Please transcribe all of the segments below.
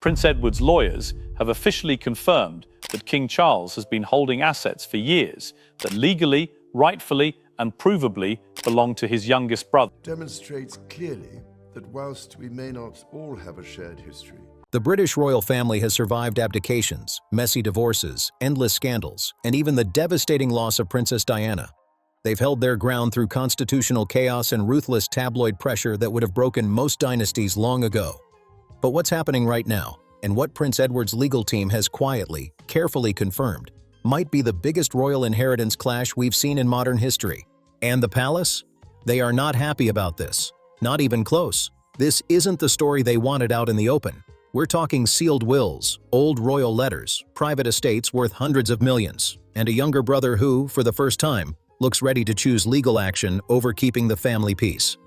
Prince Edward's lawyers have officially confirmed that King Charles has been holding assets for years that legally, rightfully, and provably belong to his youngest brother. Demonstrates clearly that whilst we may not all have a shared history, the British royal family has survived abdications, messy divorces, endless scandals, and even the devastating loss of Princess Diana. They've held their ground through constitutional chaos and ruthless tabloid pressure that would have broken most dynasties long ago. But what's happening right now, and what Prince Edward's legal team has quietly, carefully confirmed, might be the biggest royal inheritance clash we've seen in modern history. And the palace? They are not happy about this. Not even close. This isn't the story they wanted out in the open. We're talking sealed wills, old royal letters, private estates worth hundreds of millions, and a younger brother who, for the first time, looks ready to choose legal action over keeping the family peace.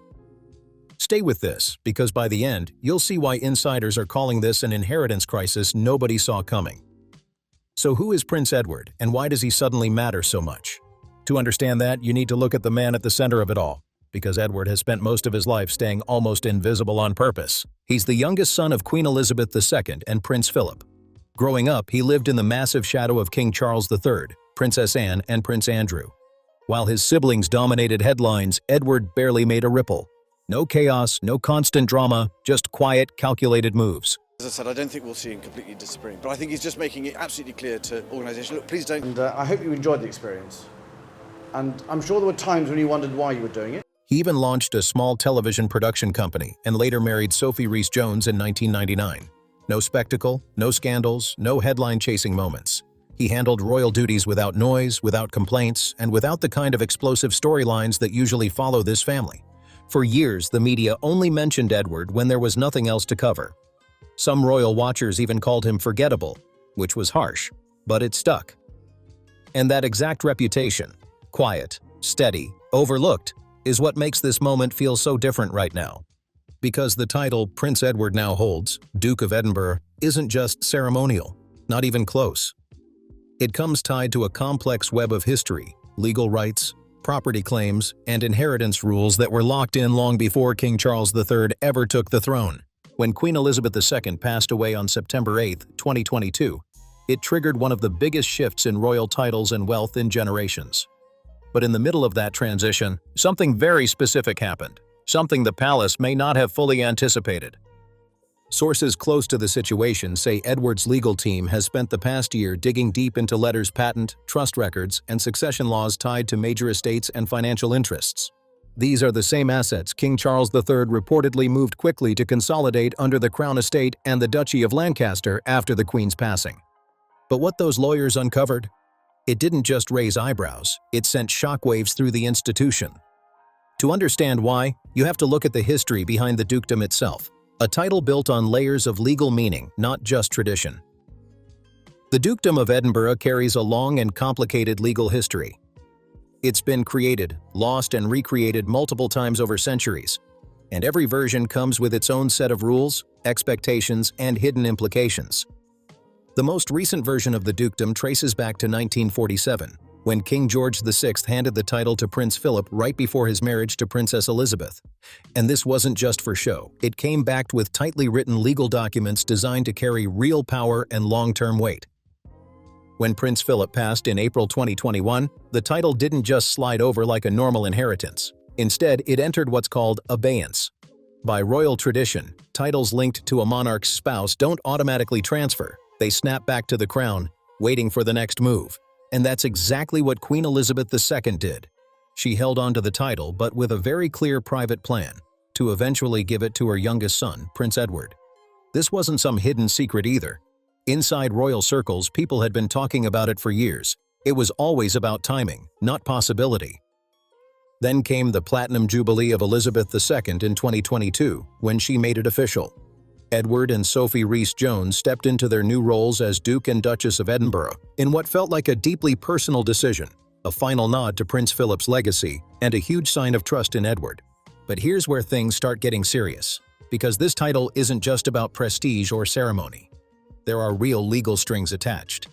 Stay with this, because by the end, you'll see why insiders are calling this an inheritance crisis nobody saw coming. So who is Prince Edward, and why does he suddenly matter so much? To understand that, you need to look at the man at the center of it all, because Edward has spent most of his life staying almost invisible on purpose. He's the youngest son of Queen Elizabeth II and Prince Philip. Growing up, he lived in the massive shadow of King Charles III, Princess Anne, and Prince Andrew. While his siblings dominated headlines, Edward barely made a ripple. No chaos, no constant drama, just quiet, calculated moves. As I said, I don't think we'll see him completely disappearing, but I think he's just making it absolutely clear to organisation, look, please don't. And I hope you enjoyed the experience. And I'm sure there were times when you wondered why you were doing it. He even launched a small television production company and later married Sophie Rhys-Jones in 1999. No spectacle, no scandals, no headline-chasing moments. He handled royal duties without noise, without complaints, and without the kind of explosive storylines that usually follow this family. For years, the media only mentioned Edward when there was nothing else to cover. Some royal watchers even called him forgettable, which was harsh, but it stuck. And that exact reputation, quiet, steady, overlooked, is what makes this moment feel so different right now. Because the title Prince Edward now holds, Duke of Edinburgh, isn't just ceremonial, not even close. It comes tied to a complex web of history, legal rights, property claims, and inheritance rules that were locked in long before King Charles III ever took the throne. When Queen Elizabeth II passed away on September 8, 2022, it triggered one of the biggest shifts in royal titles and wealth in generations. But in the middle of that transition, something very specific happened, something the palace may not have fully anticipated. Sources close to the situation say Edward's legal team has spent the past year digging deep into letters patent, trust records, and succession laws tied to major estates and financial interests. These are the same assets King Charles III reportedly moved quickly to consolidate under the Crown Estate and the Duchy of Lancaster after the Queen's passing. But what those lawyers uncovered? It didn't just raise eyebrows, it sent shockwaves through the institution. To understand why, you have to look at the history behind the dukedom itself. A title built on layers of legal meaning, not just tradition. The Dukedom of Edinburgh carries a long and complicated legal history. It's been created, lost, and recreated multiple times over centuries, and every version comes with its own set of rules, expectations, and hidden implications. The most recent version of the dukedom traces back to 1947, when King George VI handed the title to Prince Philip right before his marriage to Princess Elizabeth. And this wasn't just for show. It came backed with tightly written legal documents designed to carry real power and long-term weight. When Prince Philip passed in April 2021, the title didn't just slide over like a normal inheritance. Instead, it entered what's called abeyance. By royal tradition, titles linked to a monarch's spouse don't automatically transfer. They snap back to the crown, waiting for the next move. And that's exactly what Queen Elizabeth II did. She held on to the title, but with a very clear private plan, to eventually give it to her youngest son, Prince Edward. This wasn't some hidden secret either. Inside royal circles, people had been talking about it for years. It was always about timing, not possibility. Then came the Platinum Jubilee of Elizabeth II in 2022, when she made it official. Edward and Sophie Rhys-Jones stepped into their new roles as Duke and Duchess of Edinburgh in what felt like a deeply personal decision, a final nod to Prince Philip's legacy, and a huge sign of trust in Edward. But here's where things start getting serious, because this title isn't just about prestige or ceremony. There are real legal strings attached.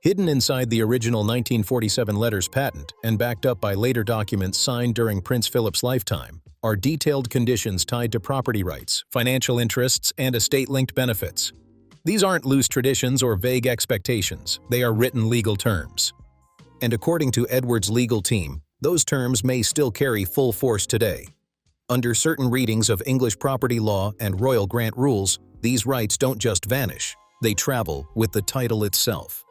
Hidden inside the original 1947 letters patent and backed up by later documents signed during Prince Philip's lifetime are detailed conditions tied to property rights, financial interests, and estate-linked benefits. These aren't loose traditions or vague expectations, they are written legal terms. And according to Edward's legal team, those terms may still carry full force today. Under certain readings of English property law and royal grant rules, these rights don't just vanish, they travel with the title itself.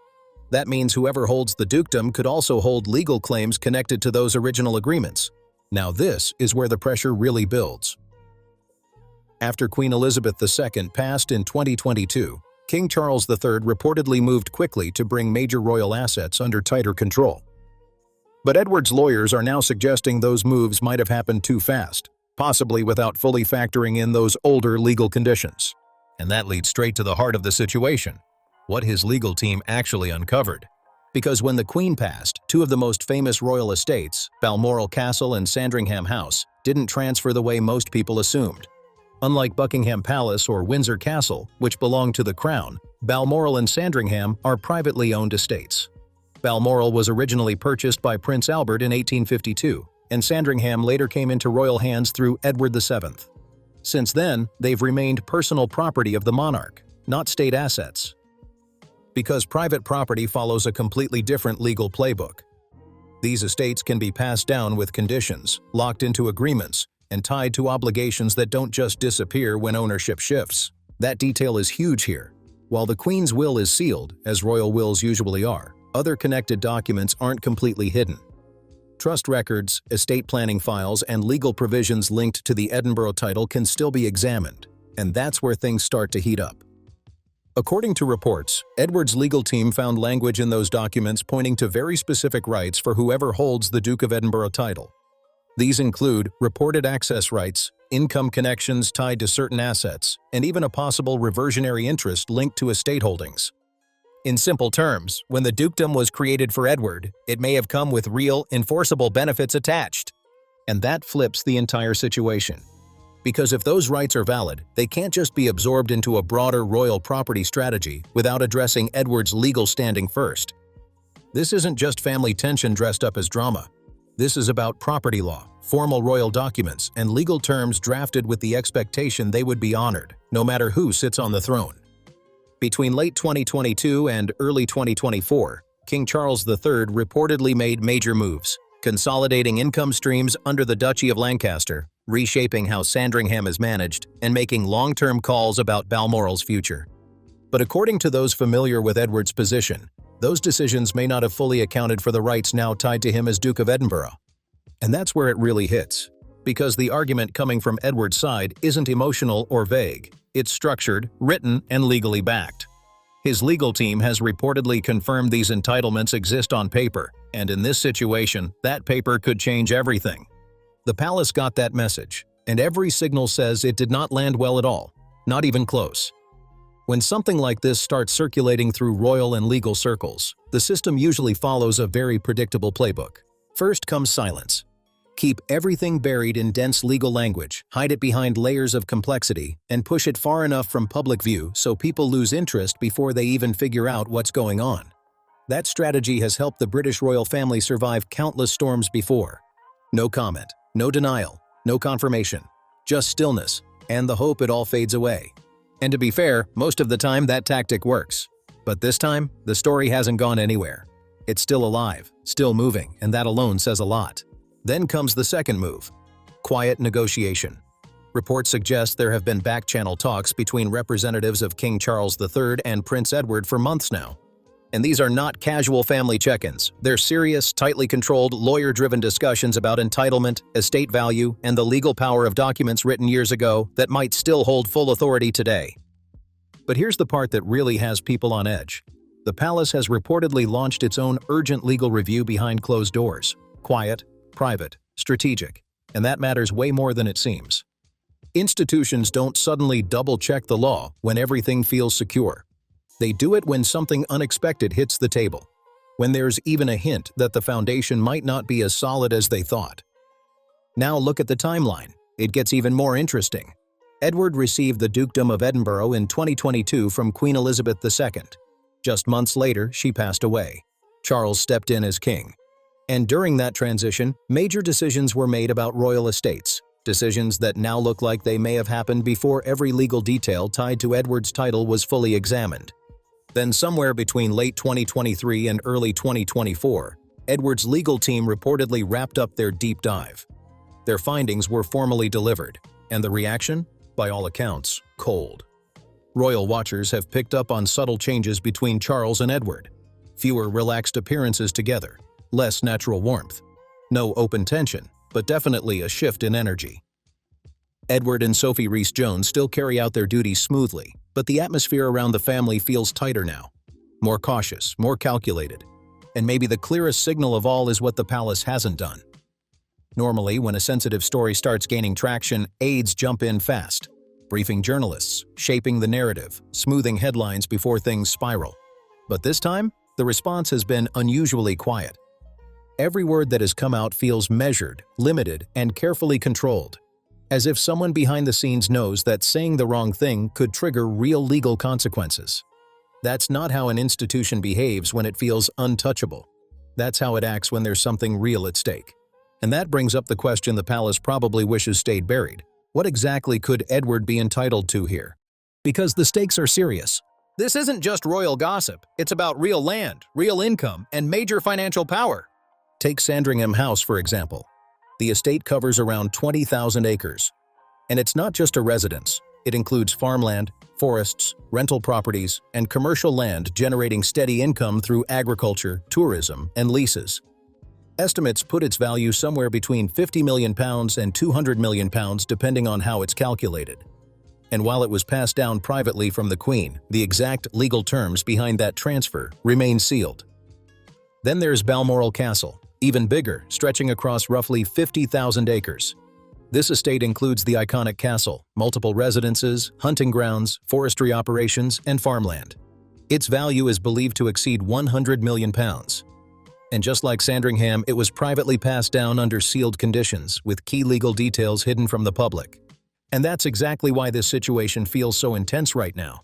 That means whoever holds the dukedom could also hold legal claims connected to those original agreements. Now this is where the pressure really builds. After Queen Elizabeth II passed in 2022, King Charles III reportedly moved quickly to bring major royal assets under tighter control. But Edward's lawyers are now suggesting those moves might have happened too fast, possibly without fully factoring in those older legal conditions. And that leads straight to the heart of the situation, what his legal team actually uncovered. Because when the Queen passed, two of the most famous royal estates, Balmoral Castle and Sandringham House, didn't transfer the way most people assumed. Unlike Buckingham Palace or Windsor Castle, which belonged to the Crown, Balmoral and Sandringham are privately owned estates. Balmoral was originally purchased by Prince Albert in 1852, and Sandringham later came into royal hands through Edward VII. Since then, they've remained personal property of the monarch, not state assets. Because private property follows a completely different legal playbook. These estates can be passed down with conditions, locked into agreements, and tied to obligations that don't just disappear when ownership shifts. That detail is huge here. While the Queen's will is sealed, as royal wills usually are, other connected documents aren't completely hidden. Trust records, estate planning files, and legal provisions linked to the Edinburgh title can still be examined, and that's where things start to heat up. According to reports, Edward's legal team found language in those documents pointing to very specific rights for whoever holds the Duke of Edinburgh title. These include reported access rights, income connections tied to certain assets, and even a possible reversionary interest linked to estate holdings. In simple terms, when the dukedom was created for Edward, it may have come with real, enforceable benefits attached. And that flips the entire situation. Because if those rights are valid, they can't just be absorbed into a broader royal property strategy without addressing Edward's legal standing first. This isn't just family tension dressed up as drama. This is about property law, formal royal documents, and legal terms drafted with the expectation they would be honored, no matter who sits on the throne. Between late 2022 and early 2024, King Charles III reportedly made major moves, consolidating income streams under the Duchy of Lancaster, reshaping how Sandringham is managed, and making long-term calls about Balmoral's future. But according to those familiar with Edward's position, those decisions may not have fully accounted for the rights now tied to him as Duke of Edinburgh. And that's where it really hits, because the argument coming from Edward's side isn't emotional or vague. It's structured, written, and legally backed. His legal team has reportedly confirmed these entitlements exist on paper, and in this situation, that paper could change everything. The palace got that message, and every signal says it did not land well at all, not even close. When something like this starts circulating through royal and legal circles, the system usually follows a very predictable playbook. First comes silence. Keep everything buried in dense legal language, hide it behind layers of complexity, and push it far enough from public view so people lose interest before they even figure out what's going on. That strategy has helped the British royal family survive countless storms before. No comment, no denial, no confirmation, just stillness, and the hope it all fades away. And to be fair, most of the time that tactic works. But this time, the story hasn't gone anywhere. It's still alive, still moving, and that alone says a lot. Then comes the second move, quiet negotiation. Reports suggest there have been back-channel talks between representatives of King Charles III and Prince Edward for months now. And these are not casual family check-ins. They're serious, tightly controlled, lawyer-driven discussions about entitlement, estate value, and the legal power of documents written years ago that might still hold full authority today. But here's the part that really has people on edge. The palace has reportedly launched its own urgent legal review behind closed doors. Quiet, private, strategic, and that matters way more than it seems. Institutions don't suddenly double-check the law when everything feels secure. They do it when something unexpected hits the table, when there's even a hint that the foundation might not be as solid as they thought. Now look at the timeline. It gets even more interesting. Edward received the Dukedom of Edinburgh in 2022 from Queen Elizabeth II. Just months later, she passed away. Charles stepped in as king. And during that transition, major decisions were made about royal estates, Decisions that now look like they may have happened before every legal detail tied to Edward's title was fully examined. Then somewhere between late 2023 and early 2024, Edward's legal team reportedly wrapped up their deep dive. Their findings were formally delivered, and the reaction, by all accounts, cold. Royal watchers have picked up on subtle changes between Charles and Edward. Fewer relaxed appearances together, less natural warmth. No open tension, but definitely a shift in energy. Edward and Sophie Rhys-Jones still carry out their duties smoothly, but the atmosphere around the family feels tighter now. More cautious, more calculated. And maybe the clearest signal of all is what the palace hasn't done. Normally, when a sensitive story starts gaining traction, aides jump in fast, briefing journalists, shaping the narrative, smoothing headlines before things spiral. But this time, the response has been unusually quiet. Every word that has come out feels measured, limited, and carefully controlled, as if someone behind the scenes knows that saying the wrong thing could trigger real legal consequences. That's not how an institution behaves when it feels untouchable. That's how it acts when there's something real at stake. And that brings up the question the palace probably wishes stayed buried. What exactly could Edward be entitled to here? Because the stakes are serious. This isn't just royal gossip. It's about real land, real income, and major financial power. Take Sandringham House, for example. The estate covers around 20,000 acres. And it's not just a residence. It includes farmland, forests, rental properties, and commercial land generating steady income through agriculture, tourism, and leases. Estimates put its value somewhere between £50 million and £200 million depending on how it's calculated. And while it was passed down privately from the Queen, the exact legal terms behind that transfer remain sealed. Then there's Balmoral Castle, even bigger, stretching across roughly 50,000 acres. This estate includes the iconic castle, multiple residences, hunting grounds, forestry operations, and farmland. Its value is believed to exceed £100 million. And just like Sandringham, it was privately passed down under sealed conditions, with key legal details hidden from the public. And that's exactly why this situation feels so intense right now.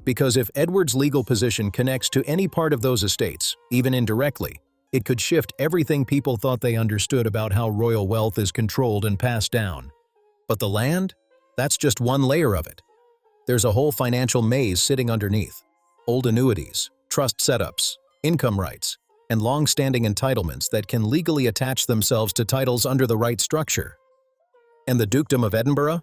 Because if Edward's legal position connects to any part of those estates, even indirectly, it could shift everything people thought they understood about how royal wealth is controlled and passed down. But the land? That's just one layer of it. There's a whole financial maze sitting underneath. Old annuities, trust setups, income rights, and long-standing entitlements that can legally attach themselves to titles under the right structure. And the Dukedom of Edinburgh?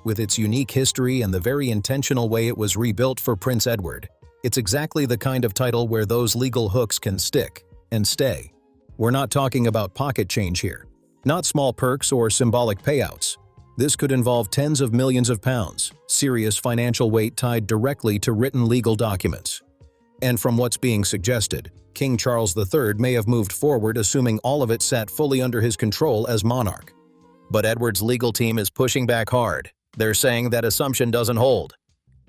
With its unique history and the very intentional way it was rebuilt for Prince Edward, it's exactly the kind of title where those legal hooks can stick and stay. We're not talking about pocket change here, not small perks or symbolic payouts. This could involve tens of millions of pounds, serious financial weight tied directly to written legal documents. And from what's being suggested, King Charles III may have moved forward assuming all of it sat fully under his control as monarch. But Edward's legal team is pushing back hard. They're saying that assumption doesn't hold.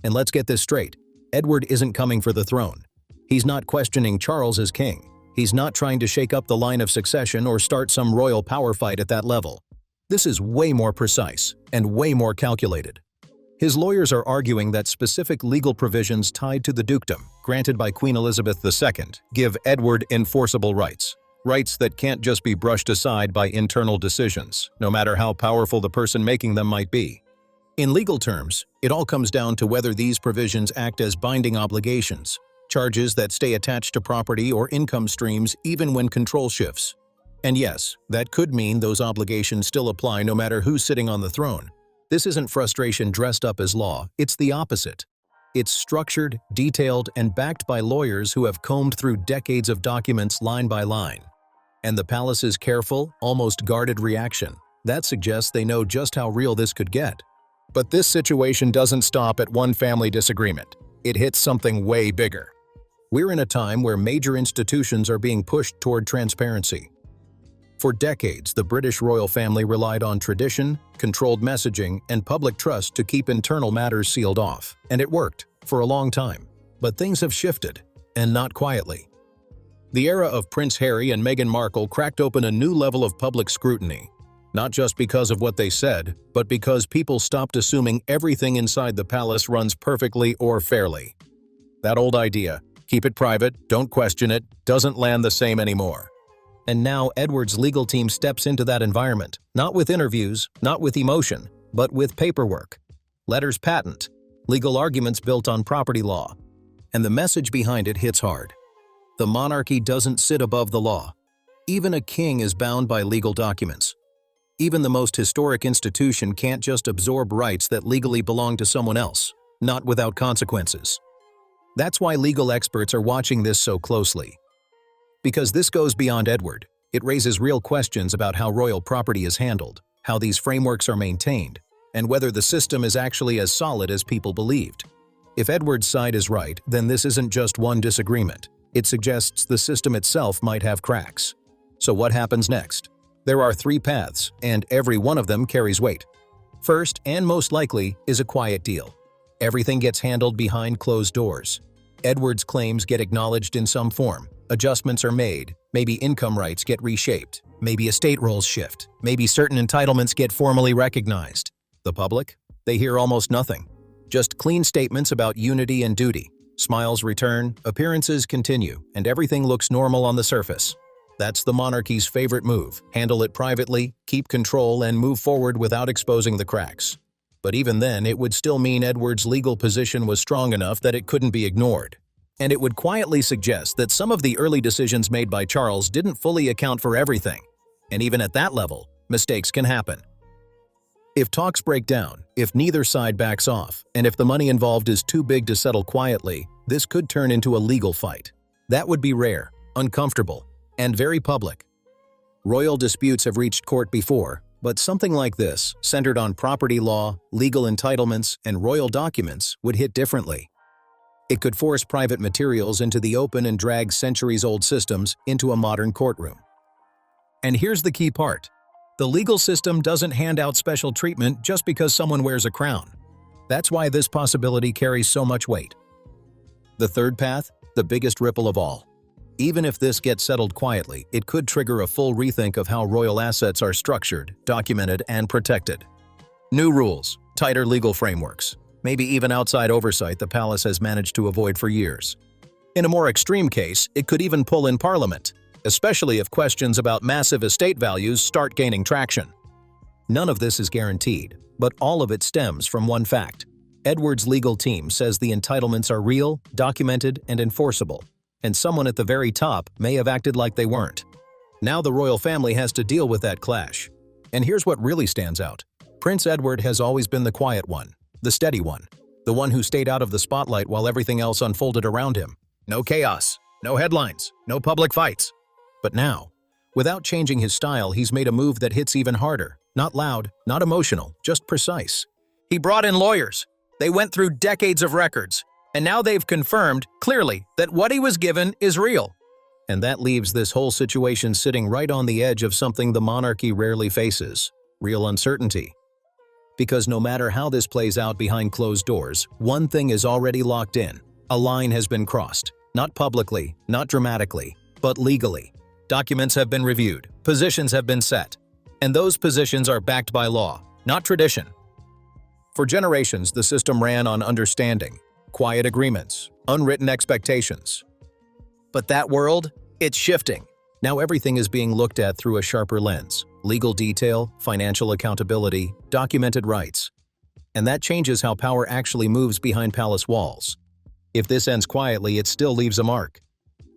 And let's get this straight. Edward isn't coming for the throne. He's not questioning Charles as king. He's not trying to shake up the line of succession or start some royal power fight at that level. This is way more precise and way more calculated. His lawyers are arguing that specific legal provisions tied to the dukedom, granted by Queen Elizabeth II, give Edward enforceable rights. Rights that can't just be brushed aside by internal decisions, no matter how powerful the person making them might be. In legal terms, it all comes down to whether these provisions act as binding obligations, charges that stay attached to property or income streams even when control shifts. And yes, that could mean those obligations still apply no matter who's sitting on the throne. This isn't frustration dressed up as law, it's the opposite. It's structured, detailed, and backed by lawyers who have combed through decades of documents line by line. And the palace's careful, almost guarded reaction, that suggests they know just how real this could get. But this situation doesn't stop at one family disagreement. It hits something way bigger. We're in a time where major institutions are being pushed toward transparency. For decades, the British royal family relied on tradition, controlled messaging, and public trust to keep internal matters sealed off. And it worked, for a long time. But things have shifted, and not quietly. The era of Prince Harry and Meghan Markle cracked open a new level of public scrutiny. Not just because of what they said, but because people stopped assuming everything inside the palace runs perfectly or fairly. That old idea, keep it private, don't question it, doesn't land the same anymore. And now Edward's legal team steps into that environment, not with interviews, not with emotion, but with paperwork. Letters patent, legal arguments built on property law. And the message behind it hits hard. The monarchy doesn't sit above the law. Even a king is bound by legal documents. Even the most historic institution can't just absorb rights that legally belong to someone else, not without consequences. That's why legal experts are watching this so closely. Because this goes beyond Edward, it raises real questions about how royal property is handled, how these frameworks are maintained, and whether the system is actually as solid as people believed. If Edward's side is right, then this isn't just one disagreement. It suggests the system itself might have cracks. So what happens next? There are 3 paths, and every one of them carries weight. First, and most likely, is a quiet deal. Everything gets handled behind closed doors. Edward's claims get acknowledged in some form. Adjustments are made. Maybe income rights get reshaped. Maybe estate roles shift. Maybe certain entitlements get formally recognized. The public? They hear almost nothing. Just clean statements about unity and duty. Smiles return, appearances continue, and everything looks normal on the surface. That's the monarchy's favorite move. Handle it privately, keep control, and move forward without exposing the cracks. But even then, it would still mean Edward's legal position was strong enough that it couldn't be ignored. And it would quietly suggest that some of the early decisions made by Charles didn't fully account for everything. And even at that level, mistakes can happen. If talks break down, if neither side backs off, and if the money involved is too big to settle quietly, this could turn into a legal fight. That would be rare, uncomfortable, and very public. Royal disputes have reached court before, but something like this, centered on property law, legal entitlements, and royal documents, would hit differently. It could force private materials into the open and drag centuries-old systems into a modern courtroom. And here's the key part. The legal system doesn't hand out special treatment just because someone wears a crown. That's why this possibility carries so much weight. The third path, the biggest ripple of all. Even if this gets settled quietly, it could trigger a full rethink of how royal assets are structured, documented, and protected. New rules, tighter legal frameworks, maybe even outside oversight the palace has managed to avoid for years. In a more extreme case, it could even pull in Parliament, especially if questions about massive estate values start gaining traction. None of this is guaranteed, but all of it stems from one fact. Edward's legal team says the entitlements are real, documented, and enforceable. And someone at the very top may have acted like they weren't. Now the royal family has to deal with that clash. And here's what really stands out. Prince Edward has always been the quiet one, the steady one, the one who stayed out of the spotlight while everything else unfolded around him. No chaos, no headlines, no public fights. But now, without changing his style, he's made a move that hits even harder. Not loud, not emotional, just precise. He brought in lawyers. They went through decades of records. And now they've confirmed, clearly, that what he was given is real. And that leaves this whole situation sitting right on the edge of something the monarchy rarely faces, real uncertainty. Because no matter how this plays out behind closed doors, one thing is already locked in. A line has been crossed. Not publicly, not dramatically, but legally. Documents have been reviewed, positions have been set. And those positions are backed by law, not tradition. For generations, the system ran on understanding. Quiet agreements, unwritten expectations. But that world, it's shifting. Now everything is being looked at through a sharper lens. Legal detail, financial accountability, documented rights. And that changes how power actually moves behind palace walls. If this ends quietly, it still leaves a mark.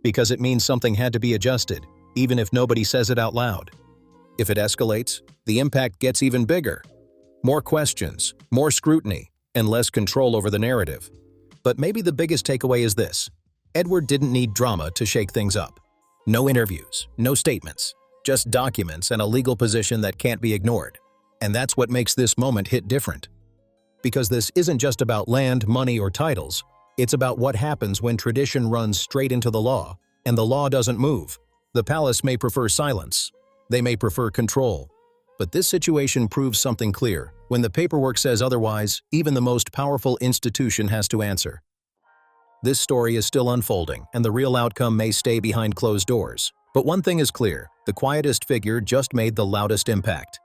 Because it means something had to be adjusted, even if nobody says it out loud. If it escalates, the impact gets even bigger. More questions, more scrutiny, and less control over the narrative. But maybe the biggest takeaway is this. Edward didn't need drama to shake things up. No interviews, no statements, just documents and a legal position that can't be ignored. And that's what makes this moment hit different. Because this isn't just about land, money, or titles. It's about what happens when tradition runs straight into the law, and the law doesn't move. The palace may prefer silence. They may prefer control. But this situation proves something clear. When the paperwork says otherwise, even the most powerful institution has to answer. This story is still unfolding, and the real outcome may stay behind closed doors. But one thing is clear, the quietest figure just made the loudest impact.